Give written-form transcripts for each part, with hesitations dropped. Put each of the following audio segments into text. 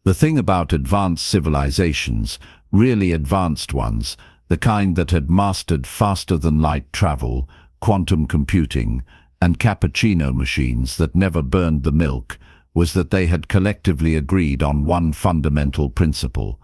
The thing about advanced civilizations, really advanced ones, the kind that had mastered faster-than-light travel, quantum computing, and cappuccino machines that never burned the milk, was that they had collectively agreed on one fundamental principle: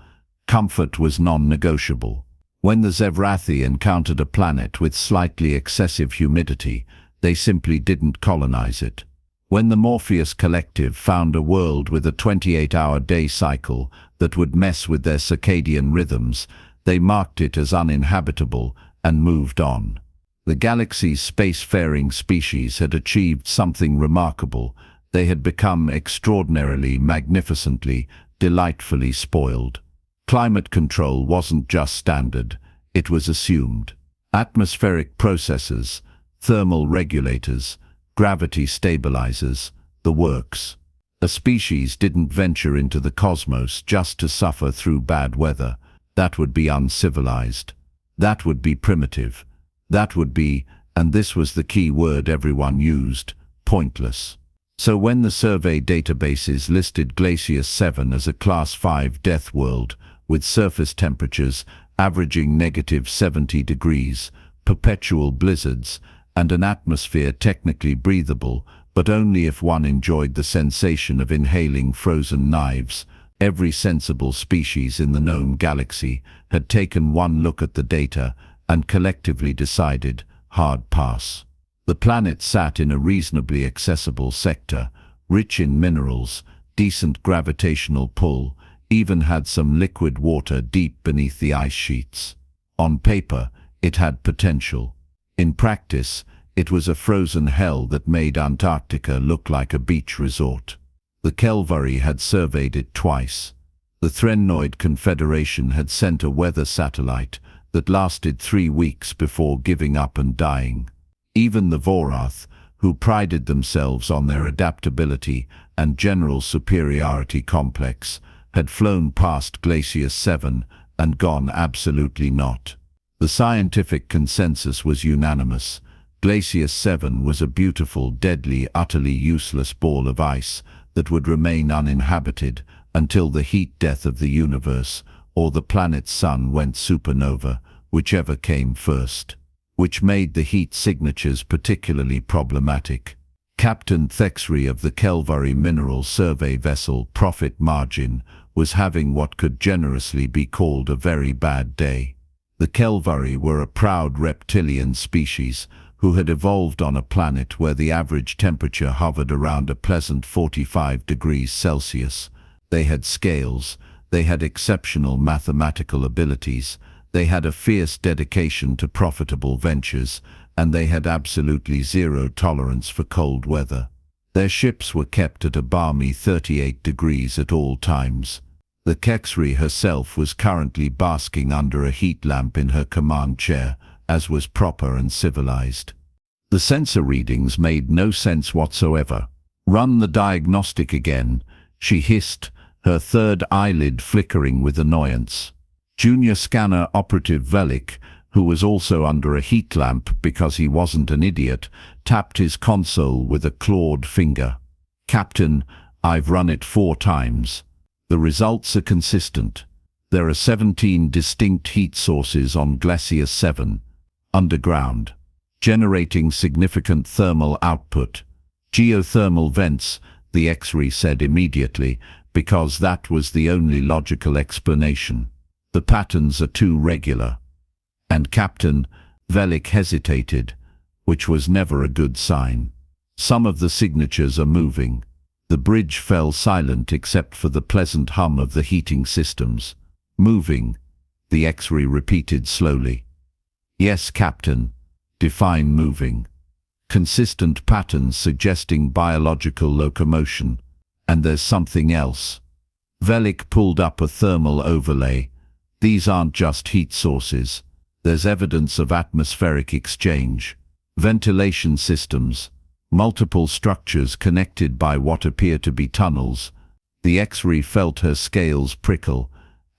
comfort was non-negotiable. When the Zevrathi encountered a planet with slightly excessive humidity, they simply didn't colonize it. When the Morpheus Collective found a world with a 28-hour day cycle that would mess with their circadian rhythms, they marked it as uninhabitable and moved on. The galaxy's spacefaring species had achieved something remarkable. They had become extraordinarily, magnificently, delightfully spoiled. Climate control wasn't just standard, it was assumed. Atmospheric processors, thermal regulators, gravity stabilizers, the works. A species didn't venture into the cosmos just to suffer through bad weather. That would be uncivilized. That would be primitive. That would be, and this was the key word everyone used, pointless. So when the survey databases listed Glacius 7 as a Class 5 death world, with surface temperatures averaging -70 degrees, perpetual blizzards, and an atmosphere technically breathable, but only if one enjoyed the sensation of inhaling frozen knives, every sensible species in the known galaxy had taken one look at the data and collectively decided, hard pass. The planet sat in a reasonably accessible sector, rich in minerals, decent gravitational pull, even had some liquid water deep beneath the ice sheets. On paper, it had potential. In practice, it was a frozen hell that made Antarctica look like a beach resort. The Kelvari had surveyed it twice. The Threnoid Confederation had sent a weather satellite that lasted 3 weeks before giving up and dying. Even the Vorath, who prided themselves on their adaptability and general superiority complex, had flown past Glacius 7 and gone absolutely not. The scientific consensus was unanimous. Glacius 7 was a beautiful, deadly, utterly useless ball of ice that would remain uninhabited until the heat death of the universe or the planet's sun went supernova, whichever came first, which made the heat signatures particularly problematic. Captain Thexry of the Kelvari Mineral Survey vessel Profit Margin was having what could generously be called a very bad day. The Kelvari were a proud reptilian species who had evolved on a planet where the average temperature hovered around a pleasant 45 degrees Celsius. They had scales, they had exceptional mathematical abilities, they had a fierce dedication to profitable ventures, and they had absolutely zero tolerance for cold weather. Their ships were kept at a balmy 38 degrees at all times. The Kexri herself was currently basking under a heat lamp in her command chair, as was proper and civilized. The sensor readings made no sense whatsoever. "Run the diagnostic again," she hissed, her third eyelid flickering with annoyance. Junior scanner operative Velik, who was also under a heat lamp because he wasn't an idiot, tapped his console with a clawed finger. "Captain, I've run it 4 times. The results are consistent. There are 17 distinct heat sources on Glacius 7, underground, generating significant thermal output. Geothermal vents," the X-ray said immediately, because that was the only logical explanation. "The patterns are too regular." And Captain Velik hesitated, which was never a good sign. "Some of the signatures are moving." The bridge fell silent except for the pleasant hum of the heating systems. "Moving," the X-ray repeated slowly. "Yes, Captain. Define moving." "Consistent patterns suggesting biological locomotion. And there's something else." Velik pulled up a thermal overlay. "These aren't just heat sources. There's evidence of atmospheric exchange. Ventilation systems. Multiple structures connected by what appear to be tunnels." The X-ray felt her scales prickle,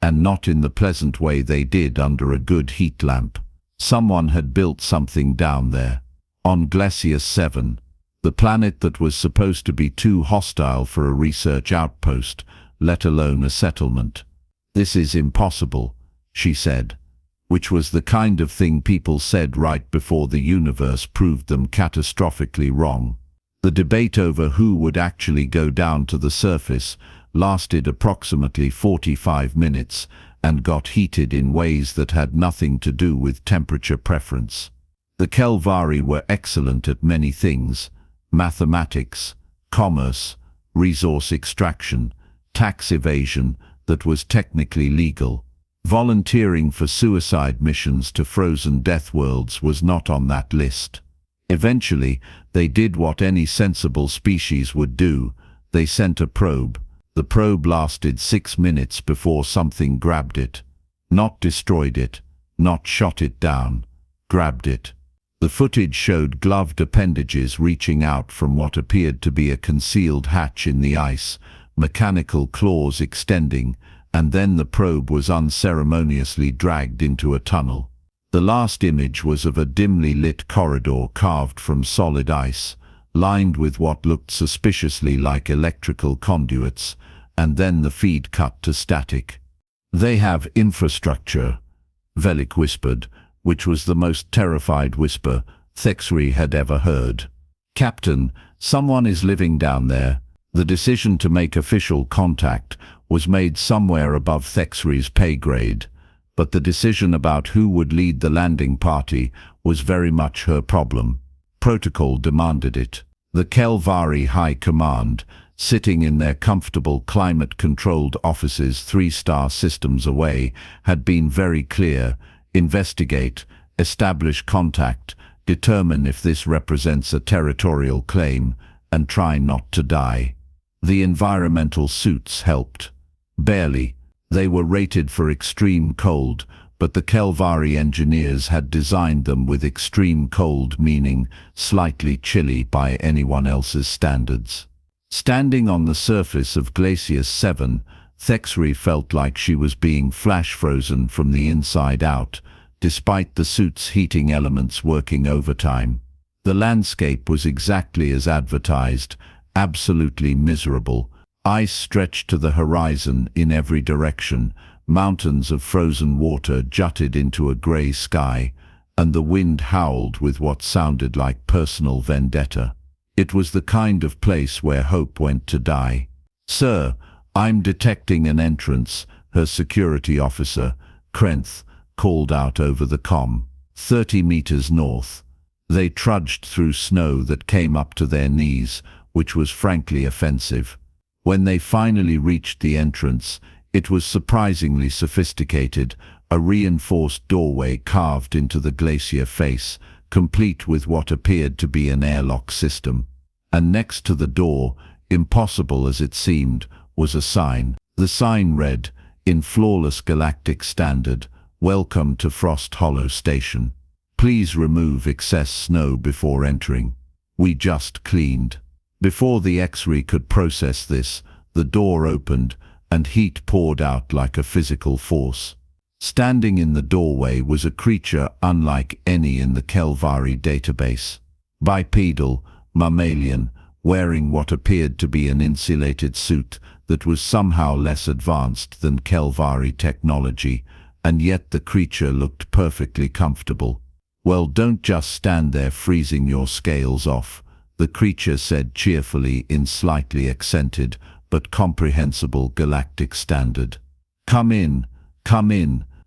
and not in the pleasant way they did under a good heat lamp. Someone had built something down there. On Glacius 7, the planet that was supposed to be too hostile for a research outpost, let alone a settlement. "This is impossible," she said, which was the kind of thing people said right before the universe proved them catastrophically wrong. The debate over who would actually go down to the surface lasted approximately 45 minutes and got heated in ways that had nothing to do with temperature preference. The Kelvari were excellent at many things: mathematics, commerce, resource extraction, tax evasion that was technically legal. Volunteering for suicide missions to frozen death worlds was not on that list. Eventually, they did what any sensible species would do. They sent a probe. The probe lasted 6 minutes before something grabbed it. Not destroyed it, not shot it down, grabbed it. The footage showed gloved appendages reaching out from what appeared to be a concealed hatch in the ice, mechanical claws extending, and then the probe was unceremoniously dragged into a tunnel. The last image was of a dimly lit corridor carved from solid ice, lined with what looked suspiciously like electrical conduits, and then the feed cut to static. "They have infrastructure," Velik whispered, which was the most terrified whisper Thexri had ever heard. "Captain, someone is living down there." The decision to make official contact was made somewhere above Thexri's pay grade, but the decision about who would lead the landing party was very much her problem. Protocol demanded it. The Kelvari High Command, sitting in their comfortable climate-controlled offices 3-star systems away, had been very clear: investigate, establish contact, determine if this represents a territorial claim, and try not to die. The environmental suits helped. Barely. They were rated for extreme cold, but the Kelvari engineers had designed them with extreme cold meaning slightly chilly by anyone else's standards. Standing on the surface of Glacius 7, Thexri felt like she was being flash-frozen from the inside out, despite the suit's heating elements working overtime. The landscape was exactly as advertised: absolutely miserable. Ice stretched to the horizon in every direction, mountains of frozen water jutted into a grey sky, and the wind howled with what sounded like personal vendetta. It was the kind of place where hope went to die. "Sir, I'm detecting an entrance," her security officer, Krenth, called out over the comm. 30 meters north. They trudged through snow that came up to their knees, which was frankly offensive. When they finally reached the entrance, it was surprisingly sophisticated: a reinforced doorway carved into the glacier face, complete with what appeared to be an airlock system. And next to the door, impossible as it seemed, was a sign. The sign read, in flawless galactic standard, "Welcome to Frost Hollow Station. Please remove excess snow before entering. We just cleaned." Before the X-ray could process this, the door opened, and heat poured out like a physical force. Standing in the doorway was a creature unlike any in the Kelvari database. Bipedal, mammalian, wearing what appeared to be an insulated suit that was somehow less advanced than Kelvari technology, and yet the creature looked perfectly comfortable. "Well, don't just stand there freezing your scales off," the creature said cheerfully in slightly accented but comprehensible galactic standard. Come in.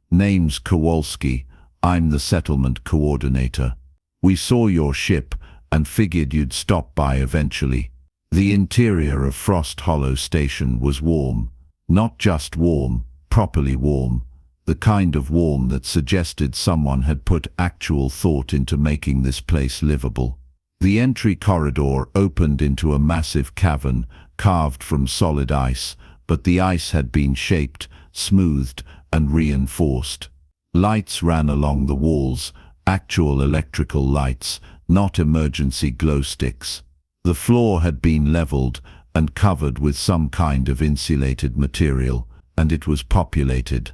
Name's Kowalski. I'm the settlement coordinator. We saw your ship and figured you'd stop by eventually." The interior of Frost Hollow Station was warm. Not just warm, properly warm. The kind of warm that suggested someone had put actual thought into making this place livable. The entry corridor opened into a massive cavern carved from solid ice, but the ice had been shaped, smoothed, and reinforced. Lights ran along the walls, actual electrical lights, not emergency glow sticks. The floor had been leveled and covered with some kind of insulated material, and it was populated.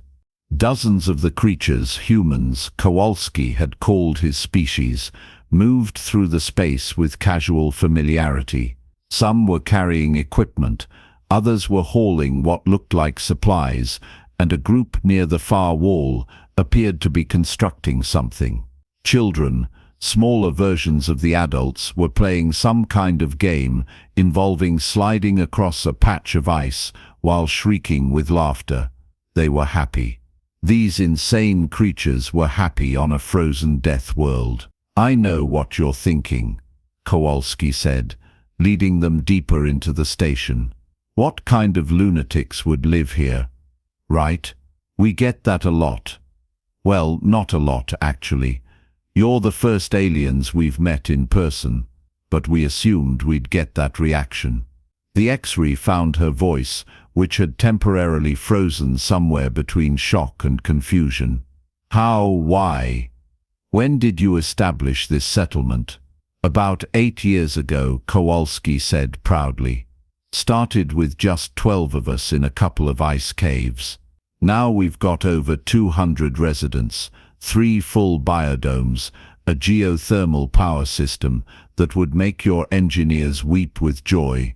Dozens of the creatures, humans, Kowalski had called his species, moved through the space with casual familiarity. Some were carrying equipment, Others were hauling what looked like supplies, and a group near the far wall appeared to be constructing something. Children, smaller versions of the adults, were playing some kind of game involving sliding across a patch of ice while shrieking with laughter. They were happy. These insane creatures were happy on a frozen death world. "I know what you're thinking," Kowalski said, leading them deeper into the station. "What kind of lunatics would live here? Right? We get that a lot. Well, not a lot, actually. You're the first aliens we've met in person, but we assumed we'd get that reaction." The X-ray found her voice, which had temporarily frozen somewhere between shock and confusion. "How? Why? When did you establish this settlement?" "About 8 years ago," Kowalski said proudly. "Started with just 12 of us in a couple of ice caves. Now we've got over 200 residents, 3 full biodomes, a geothermal power system that would make your engineers weep with joy.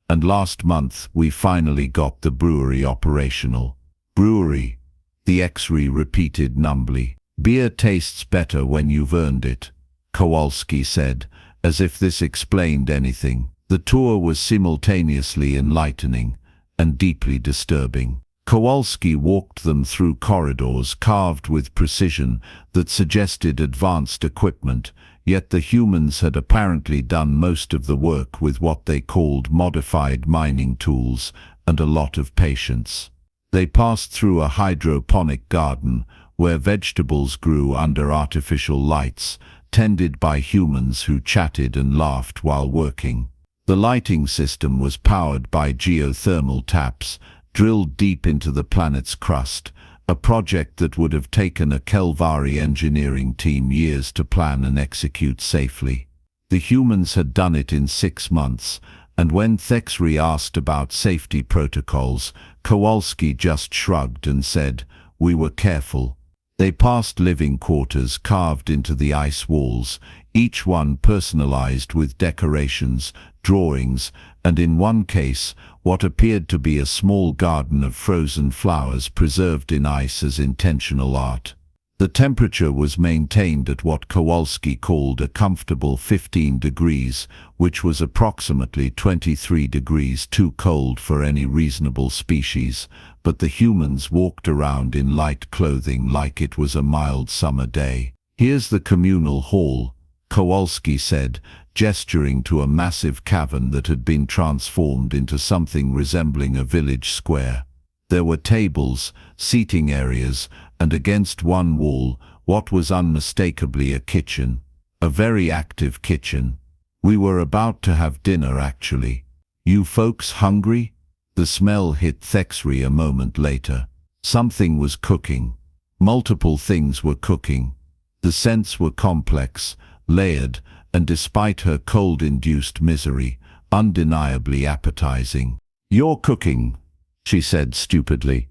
And last month we finally got the brewery operational." "Brewery," the X-ray repeated numbly. "Beer tastes better when you've earned it," Kowalski said, as if this explained anything. The tour was simultaneously enlightening and deeply disturbing. Kowalski walked them through corridors carved with precision that suggested advanced equipment, yet the humans had apparently done most of the work with what they called modified mining tools and a lot of patience. They passed through a hydroponic garden where vegetables grew under artificial lights, tended by humans who chatted and laughed while working. The lighting system was powered by geothermal taps, drilled deep into the planet's crust, a project that would have taken a Kelvari engineering team years to plan and execute safely. The humans had done it in 6 months, and when Thexri asked about safety protocols, Kowalski just shrugged and said, "We were careful." They passed living quarters carved into the ice walls, each one personalized with decorations, drawings, and in one case, what appeared to be a small garden of frozen flowers preserved in ice as intentional art. The temperature was maintained at what Kowalski called a comfortable 15 degrees, which was approximately 23 degrees too cold for any reasonable species, but the humans walked around in light clothing like it was a mild summer day. "Here's the communal hall," Kowalski said, gesturing to a massive cavern that had been transformed into something resembling a village square. There were tables, seating areas, and against one wall, what was unmistakably a kitchen. A very active kitchen. "We were about to have dinner, actually. You folks hungry?" The smell hit Thexri a moment later. Something was cooking. Multiple things were cooking. The scents were complex, layered, and despite her cold-induced misery, undeniably appetizing. "You're cooking," she said stupidly.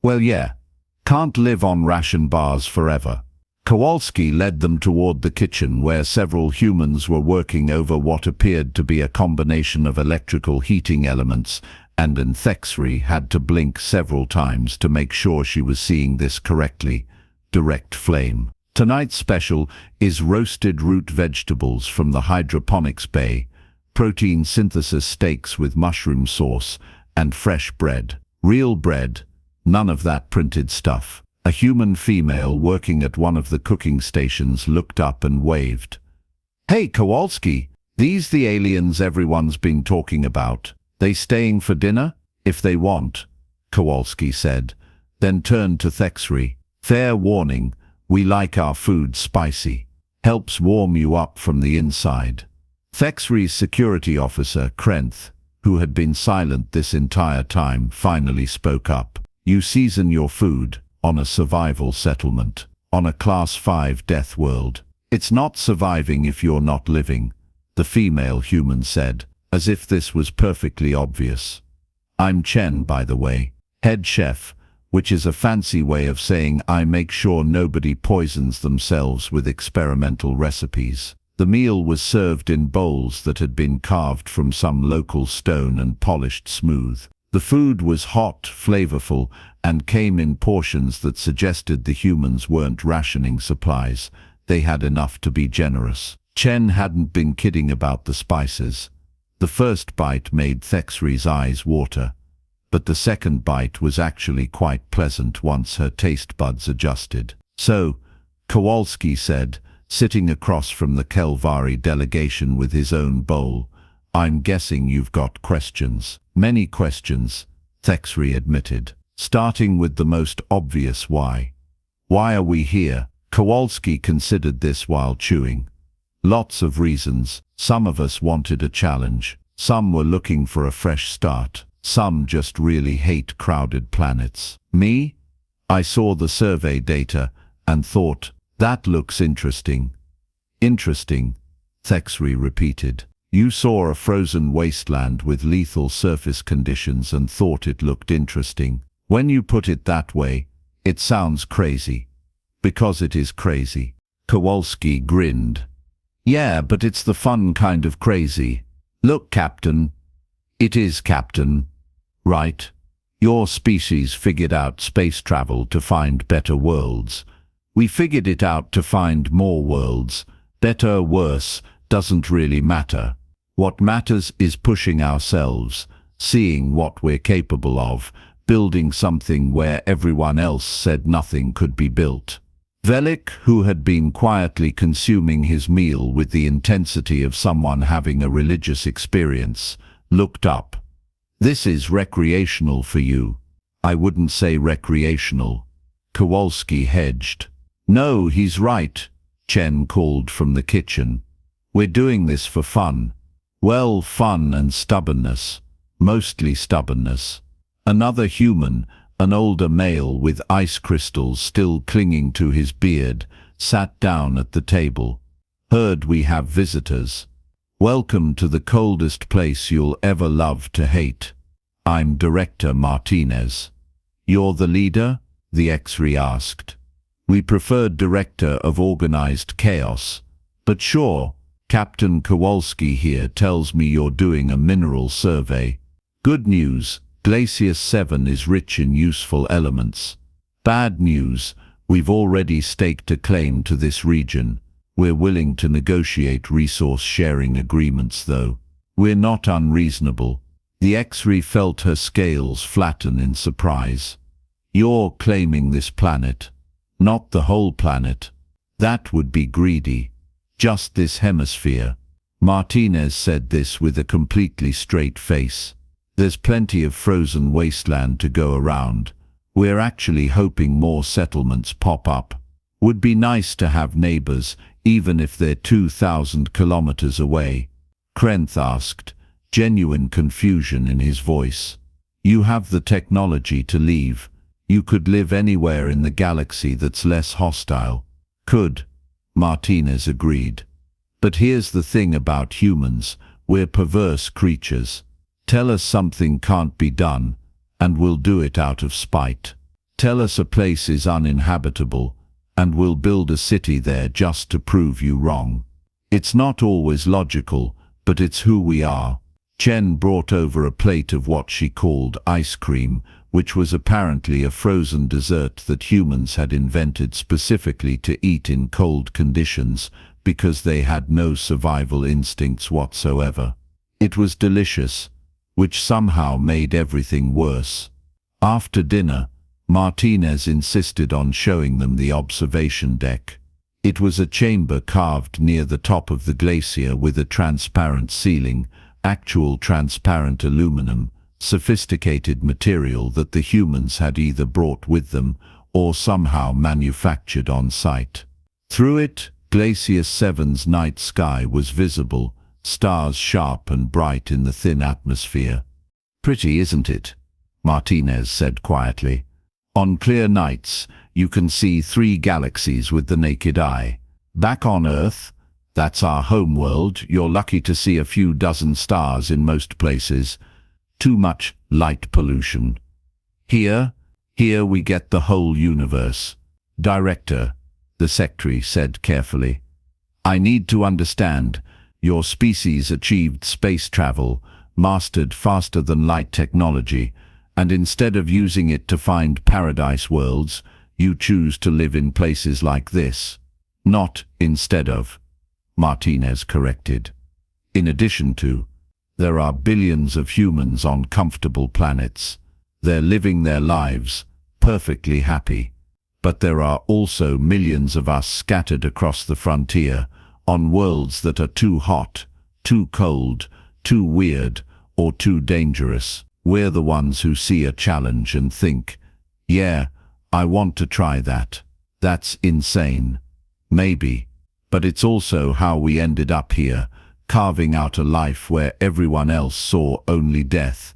"Well, yeah. Can't live on ration bars forever." Kowalski led them toward the kitchen where several humans were working over what appeared to be a combination of electrical heating elements, and Thexri had to blink several times to make sure she was seeing this correctly. Direct flame. "Tonight's special is roasted root vegetables from the hydroponics bay, protein synthesis steaks with mushroom sauce, and fresh bread. Real bread, none of that printed stuff." A human female working at one of the cooking stations looked up and waved. "Hey, Kowalski, these the aliens everyone's been talking about. They staying for dinner? If they want," Kowalski said, then turned to Thexri. "Fair warning, we like our food spicy. Helps warm you up from the inside." Thexri's security officer, Krenth, who had been silent this entire time, finally spoke up. "You season your food on a survival settlement, on a Class 5 death world. It's not surviving if you're not living," the female human said, as if this was perfectly obvious. "I'm Chen, by the way, head chef, which is a fancy way of saying I make sure nobody poisons themselves with experimental recipes." The meal was served in bowls that had been carved from some local stone and polished smooth. The food was hot, flavorful, and came in portions that suggested the humans weren't rationing supplies. They had enough to be generous. Chen hadn't been kidding about the spices. The first bite made Thexri's eyes water, but the second bite was actually quite pleasant once her taste buds adjusted. "So," Kowalski said, sitting across from the Kelvari delegation with his own bowl, "I'm guessing you've got questions." "Many questions," Thexri admitted, starting with the most obvious why. "Why are we here?" Kowalski considered this while chewing. "Lots of reasons. Some of us wanted a challenge. Some were looking for a fresh start. Some just really hate crowded planets. Me? I saw the survey data and thought, that looks interesting." "Interesting," Thexri repeated. "You saw a frozen wasteland with lethal surface conditions and thought it looked interesting. When you put it that way, it sounds crazy. Because it is crazy." Kowalski grinned. "Yeah, but it's the fun kind of crazy. Look, Captain. It is, Captain. Right? Your species figured out space travel to find better worlds. We figured it out to find more worlds. Better, worse, doesn't really matter. What matters is pushing ourselves, seeing what we're capable of, building something where everyone else said nothing could be built." Velik, who had been quietly consuming his meal with the intensity of someone having a religious experience, looked up. "This is recreational for you." "I wouldn't say recreational." Kowalski hedged. "No, he's right," Chen called from the kitchen. "We're doing this for fun." "Well, fun and stubbornness. Mostly stubbornness." Another human, an older male with ice crystals still clinging to his beard, sat down at the table. "Heard we have visitors. Welcome to the coldest place you'll ever love to hate. I'm Director Martinez." "You're the leader?" the Xri asked. "We preferred Director of Organized Chaos. But sure, Captain Kowalski here tells me you're doing a mineral survey. Good news. Glacius 7 is rich in useful elements. Bad news, we've already staked a claim to this region. We're willing to negotiate resource-sharing agreements though. We're not unreasonable." The Xri felt her scales flatten in surprise. "You're claiming this planet, not the whole planet. That would be greedy. Just this hemisphere." Martinez said this with a completely straight face. "There's plenty of frozen wasteland to go around. We're actually hoping more settlements pop up. Would be nice to have neighbors, even if they're 2,000 kilometers away." Krenth asked, genuine confusion in his voice. "You have the technology to leave. You could live anywhere in the galaxy that's less hostile." "Could," Martinez agreed. "But here's the thing about humans, we're perverse creatures. Tell us something can't be done, and we'll do it out of spite. Tell us a place is uninhabitable, and we'll build a city there just to prove you wrong. It's not always logical, but it's who we are." Chen brought over a plate of what she called ice cream, which was apparently a frozen dessert that humans had invented specifically to eat in cold conditions because they had no survival instincts whatsoever. It was delicious, which somehow made everything worse. After dinner, Martinez insisted on showing them the observation deck. It was a chamber carved near the top of the glacier with a transparent ceiling, actual transparent aluminum, sophisticated material that the humans had either brought with them or somehow manufactured on site. Through it, Glacius 7's night sky was visible, stars sharp and bright in the thin atmosphere. "Pretty, isn't it?" Martinez said quietly. "On clear nights, you can see 3 galaxies with the naked eye. Back on Earth, that's our home world, you're lucky to see a few dozen stars in most places. Too much light pollution. Here we get the whole universe." "Director," the secretary said carefully, "I need to understand. Your species achieved space travel, mastered faster-than-light technology, and instead of using it to find paradise worlds, you choose to live in places like this. Not instead of, Martinez corrected. In addition to, there are billions of humans on comfortable planets. They're living their lives, perfectly happy. But there are also millions of us scattered across the frontier, on worlds that are too hot, too cold, too weird, or too dangerous. We're the ones who see a challenge and think, yeah, I want to try that. That's insane. Maybe. But it's also how we ended up here, carving out a life where everyone else saw only death.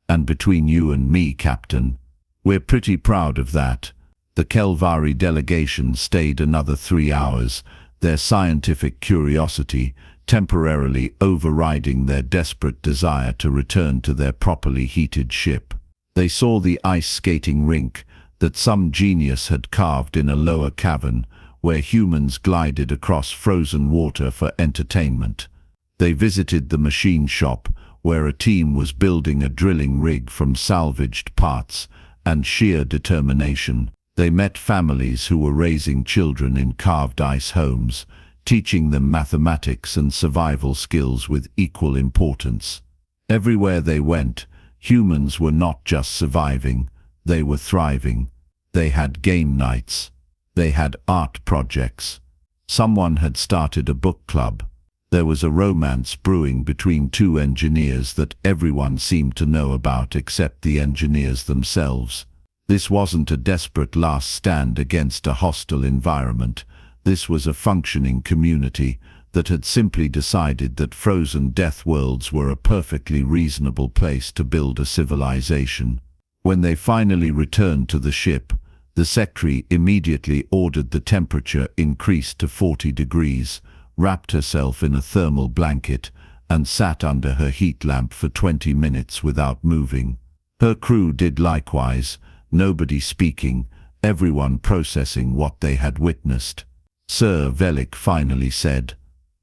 And between you and me, Captain, we're pretty proud of that. The Kelvari delegation stayed another 3 hours, their scientific curiosity temporarily overriding their desperate desire to return to their properly heated ship. They saw the ice skating rink that some genius had carved in a lower cavern, where humans glided across frozen water for entertainment. They visited the machine shop, where a team was building a drilling rig from salvaged parts and sheer determination. They met families who were raising children in carved ice homes, teaching them mathematics and survival skills with equal importance. Everywhere they went, humans were not just surviving, they were thriving. They had game nights. They had art projects. Someone had started a book club. There was a romance brewing between two engineers that everyone seemed to know about except the engineers themselves. This wasn't a desperate last stand against a hostile environment. This was a functioning community that had simply decided that frozen death worlds were a perfectly reasonable place to build a civilization. When they finally returned to the ship, the secretary immediately ordered the temperature increased to 40 degrees, wrapped herself in a thermal blanket, and sat under her heat lamp for 20 minutes without moving. Her crew did likewise, nobody speaking, everyone processing what they had witnessed. Sir Velik finally said,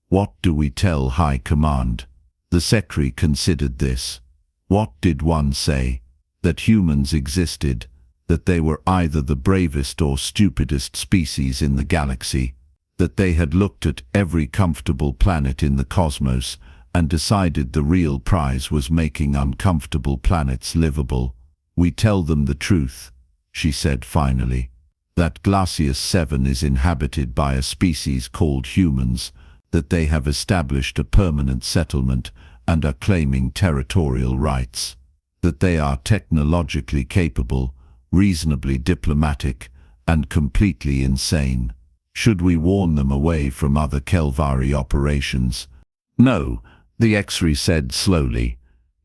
"What do we tell High Command?" The secretary considered this. What did one say? That humans existed, that they were either the bravest or stupidest species in the galaxy, that they had looked at every comfortable planet in the cosmos and decided the real prize was making uncomfortable planets livable. "We tell them the truth," she said finally, "that Glacius 7 is inhabited by a species called humans, that they have established a permanent settlement and are claiming territorial rights, that they are technologically capable, reasonably diplomatic, and completely insane. Should we warn them away from other Kelvari operations?" "No," the X-ray said slowly.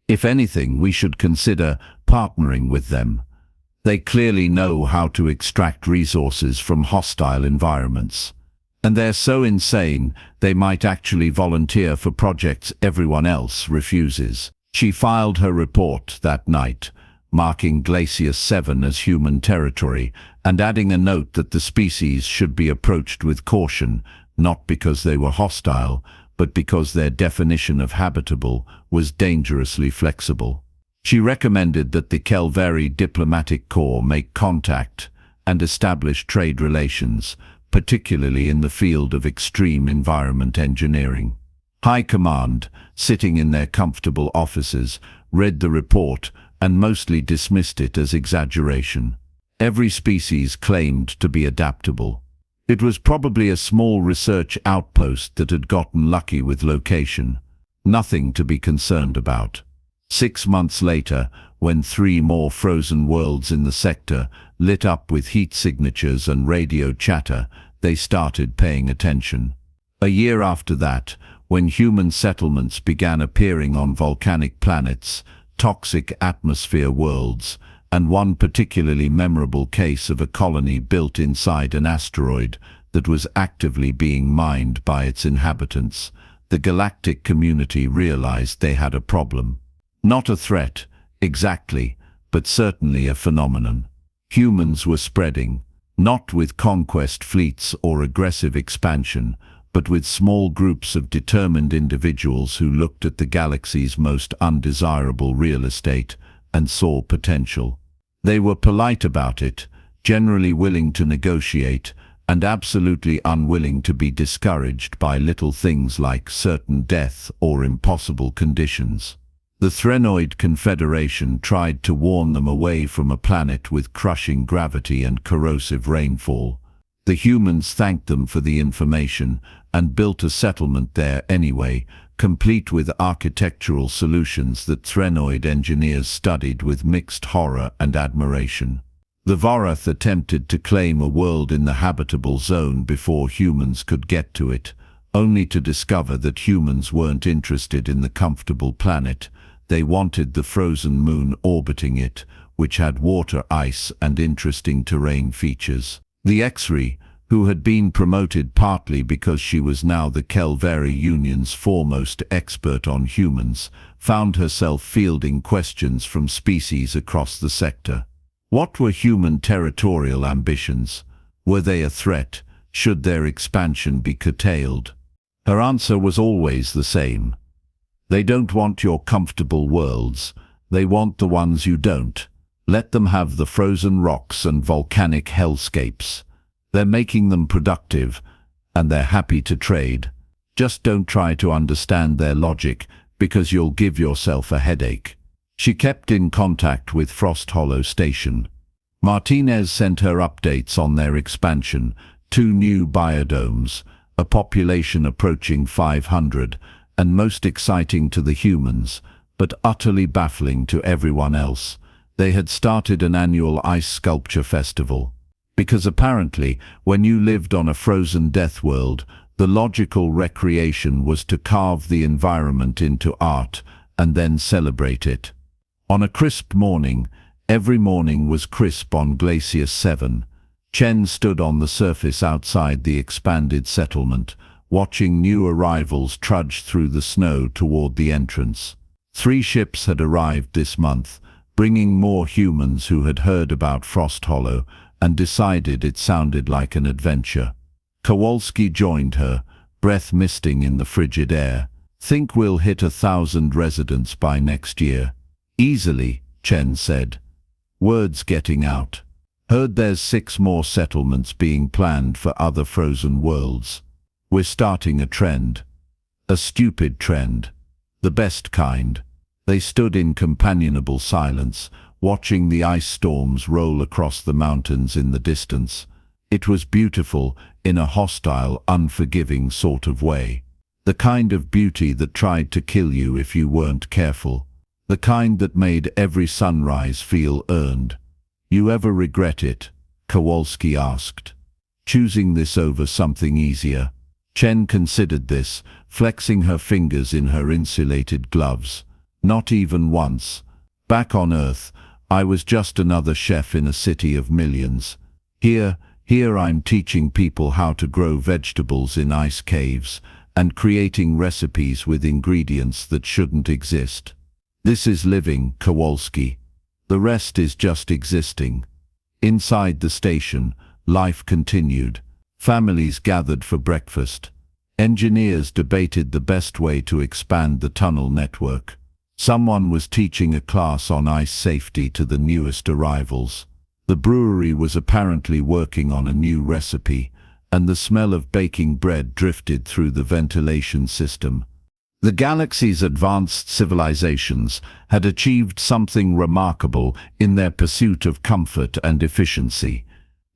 "If anything, we should consider partnering with them. They clearly know how to extract resources from hostile environments. And they're so insane, they might actually volunteer for projects everyone else refuses." She filed her report that night, marking Glacius 7 as human territory, and adding a note that the species should be approached with caution, not because they were hostile, but because their definition of habitable was dangerously flexible. She recommended that the Kelvari Diplomatic Corps make contact and establish trade relations, particularly in the field of extreme environment engineering. High Command, sitting in their comfortable offices, read the report and mostly dismissed it as exaggeration. Every species claimed to be adaptable. It was probably a small research outpost that had gotten lucky with location. Nothing to be concerned about. 6 months later, when 3 more frozen worlds in the sector lit up with heat signatures and radio chatter, they started paying attention. A year after that, when human settlements began appearing on volcanic planets, toxic atmosphere worlds, and one particularly memorable case of a colony built inside an asteroid that was actively being mined by its inhabitants, the galactic community realized they had a problem. Not a threat, exactly, but certainly a phenomenon. Humans were spreading, not with conquest fleets or aggressive expansion, but with small groups of determined individuals who looked at the galaxy's most undesirable real estate and saw potential. They were polite about it, generally willing to negotiate, and absolutely unwilling to be discouraged by little things like certain death or impossible conditions. The Threnoid Confederation tried to warn them away from a planet with crushing gravity and corrosive rainfall. The humans thanked them for the information and built a settlement there anyway, complete with architectural solutions that Threnoid engineers studied with mixed horror and admiration. The Vorath attempted to claim a world in the habitable zone before humans could get to it, only to discover that humans weren't interested in the comfortable planet. They wanted the frozen moon orbiting it, which had water, ice, and interesting terrain features. The X-ray, who had been promoted partly because she was now the Kelveri Union's foremost expert on humans, found herself fielding questions from species across the sector. What were human territorial ambitions? Were they a threat? Should their expansion be curtailed? Her answer was always the same. They don't want your comfortable worlds. They want the ones you don't. Let them have the frozen rocks and volcanic hellscapes. They're making them productive, and they're happy to trade. Just don't try to understand their logic, because you'll give yourself a headache. She kept in contact with Frost Hollow Station. Martinez sent her updates on their expansion, 2 new biodomes, a population approaching 500, and most exciting to the humans, but utterly baffling to everyone else. They had started an annual ice sculpture festival. Because apparently, when you lived on a frozen death world, the logical recreation was to carve the environment into art and then celebrate it. On a crisp morning, every morning was crisp on Glacius 7, Chen stood on the surface outside the expanded settlement, watching new arrivals trudge through the snow toward the entrance. 3 ships had arrived this month, bringing more humans who had heard about Frost Hollow and decided it sounded like an adventure. Kowalski joined her, breath misting in the frigid air. Think we'll hit 1,000 residents by next year. Easily, Chen said. Word's getting out. Heard there's 6 more settlements being planned for other frozen worlds. We're starting a trend. A stupid trend. The best kind. They stood in companionable silence, watching the ice storms roll across the mountains in the distance. It was beautiful in a hostile, unforgiving sort of way. The kind of beauty that tried to kill you if you weren't careful. The kind that made every sunrise feel earned. You ever regret it? Kowalski asked. Choosing this over something easier? Chen considered this, flexing her fingers in her insulated gloves. Not even once. Back on Earth, I was just another chef in a city of millions. Here I'm teaching people how to grow vegetables in ice caves and creating recipes with ingredients that shouldn't exist. This is living, Kowalski. The rest is just existing. Inside the station, life continued. Families gathered for breakfast. Engineers debated the best way to expand the tunnel network. Someone was teaching a class on ice safety to the newest arrivals. The brewery was apparently working on a new recipe, and the smell of baking bread drifted through the ventilation system. The galaxy's advanced civilizations had achieved something remarkable in their pursuit of comfort and efficiency.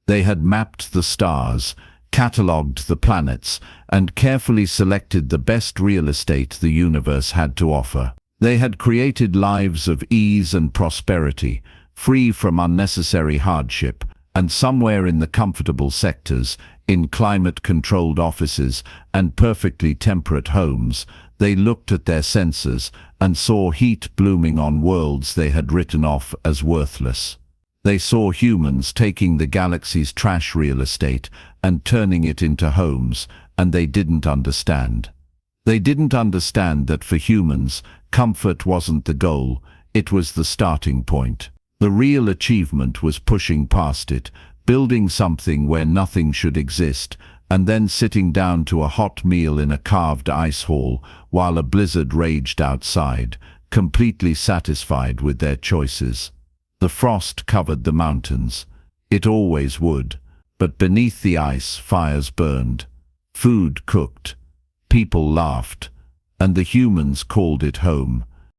They had mapped the stars, catalogued the planets, and carefully selected the best real estate the universe had to offer. They had created lives of ease and prosperity, free from unnecessary hardship, and somewhere in the comfortable sectors, in climate-controlled offices and perfectly temperate homes, they looked at their sensors and saw heat blooming on worlds they had written off as worthless. They saw humans taking the galaxy's trash real estate and turning it into homes, and they didn't understand. They didn't understand that for humans, comfort wasn't the goal, it was the starting point. The real achievement was pushing past it, building something where nothing should exist, and then sitting down to a hot meal in a carved ice hall while a blizzard raged outside, completely satisfied with their choices. The frost covered the mountains. It always would. But beneath the ice, fires burned. Food cooked. People laughed. And the humans called it home.